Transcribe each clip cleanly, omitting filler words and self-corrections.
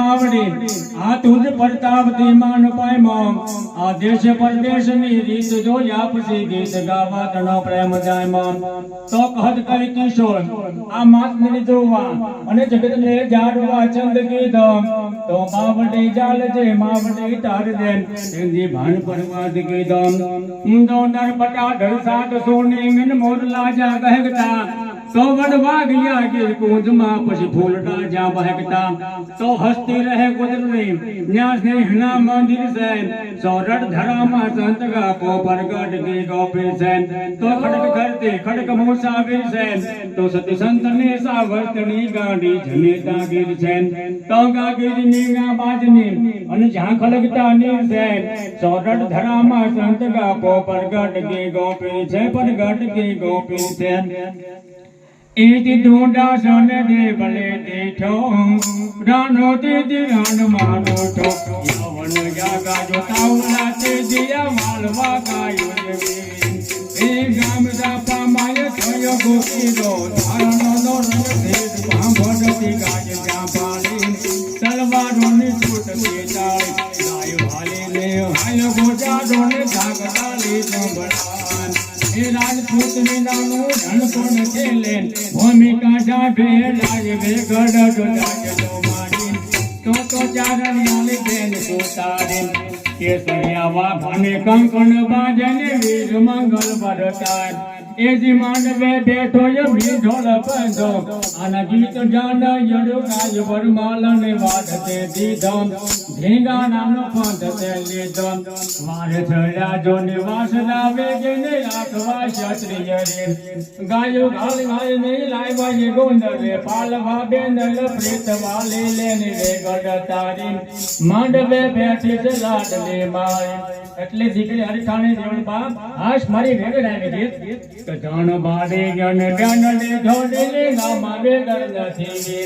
આ તુજ પ્રતાપથી માન પામ્યો આ દેશ પરદેશની રીત જોયા પછી ગીત ગાવા તનો પ્રેમ જામ્યો તો કહત કરી કિશોર આ માતની જોવા અને જગતને જાડવા ચંદ કીધો તો માવડી જાલ જે માવડી તાર દેન તેજી ભાન પરવાદ કીધો તો નર પટા ધરસાટ સોની મિન મોર લાજા ગહેગતા तो वडवा गया गिर कूंज मां પછી ફૂલડા જા બહેકતા તો હસતી રહે ગુજરनी ન્યાસ ને હના મંદિર છે સોરઠ ધરામાં સંતગા કો પરગટ કે ગોપી છે તો ખડક કરતી ખડક મુસાફિર છે તો સતી સંત ને સાવર્તની ગાડી જનેતા ગીર છે તો ગાગીરની ગા બાજની અને જ્યાં ખડકતા નીર છે સોરઠ ધરામાં સંતગા કો પરગટ કે ગોપી છે પરગટ કે ગોપી છે इति ढूंढा सन दे भले देखो रानो ते रान मानो तो यावन जागा जो तावला ते दिया मालवा गायो रे ए गाम दापा माय थयो गोकीरो धारणो नो रंग भांभडती गाज जापाली तलवारो ने छूट के ताळ गाय भाले ले हाय गोजा दोने धागडाली संभळान ए राजपूत मीनानो धन कोण खेले भूमिका जाभे लाज वे गड जो जाजलो मारी तो चारण नाली बेन तो तारे के सुनियावा भाने कंकण बाजने वीर मंगल बरतार एजी मांडवे बैठो ये ढोल पंजो आना गीत जान यडो गाय वरमाल ने वादते दीधम ढेंगा नामनो पंथते लीधम मारे छया जो निवास लावे जेने आखवा क्षत्रिय रे गायो घाल गाय ने लायवा ये गोंदर रे पालवा बेंदल प्रीत वाले लेने रे गड तारी मांडवे बैठी से लाडले माय એટલે દીકરી હરખાણે દેવળ બાપ હાશ મારી વેગડ આવી રીત કજાણ બાડે જ્ઞાન જ્ઞાન ને ધોડે લે ગામા વેગડ નથી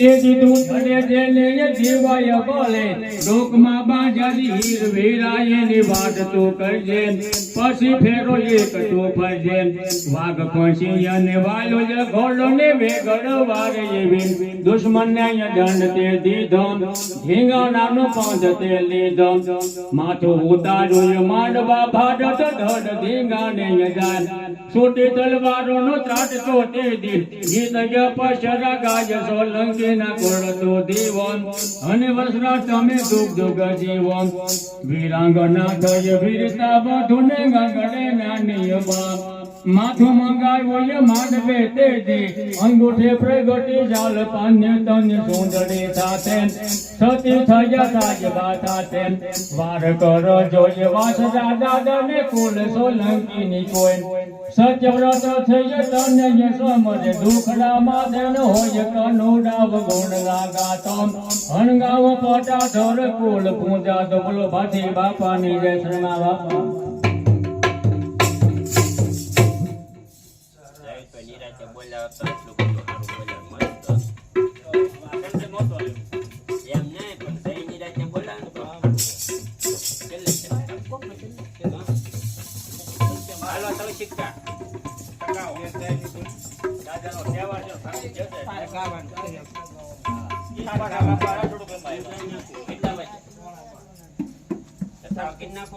એ દીધું પડે જેને એ જીવાય બોલે લોકમાં બાજારી હીર વેરાય ની વાત તો કરજે પછી ફેરો એક તો ફરજે વાઘ કોશી અને વાલો જે ઘોડો ને વેગડ વારે એવી દુશ્મન ને દંડ તે દીધો ઢીંગા નાનો પાંદ તે લીધો માથું ઉતાર मांडवा भाडत धड़ धींगाने यजान छोटे तलवारों नो त्राट छोटे दिन गीत पशरा गाय सोलंकी ना कोड़तो दीवन अने वसरा तमे दुख दुख जीवन वीरांगना थय वीरता बधुने गगड़े नानी बाप माथो मंगायो ये मांडवे तेजी अंगूठे प्रगटी जाल पान्य तन्य सुंदरे थाते सती थया साज बाताते वार करो जो ये वास दादा ने कुल सोलंकी नी कोय सत्यव्रत थय तन्य ये समज दुखड़ा माधन होय कनुडाव गुण लागातो हणगाव पटा धर कुल पूजा दोबलो भाती बापा नी जय शरणा बापा कितना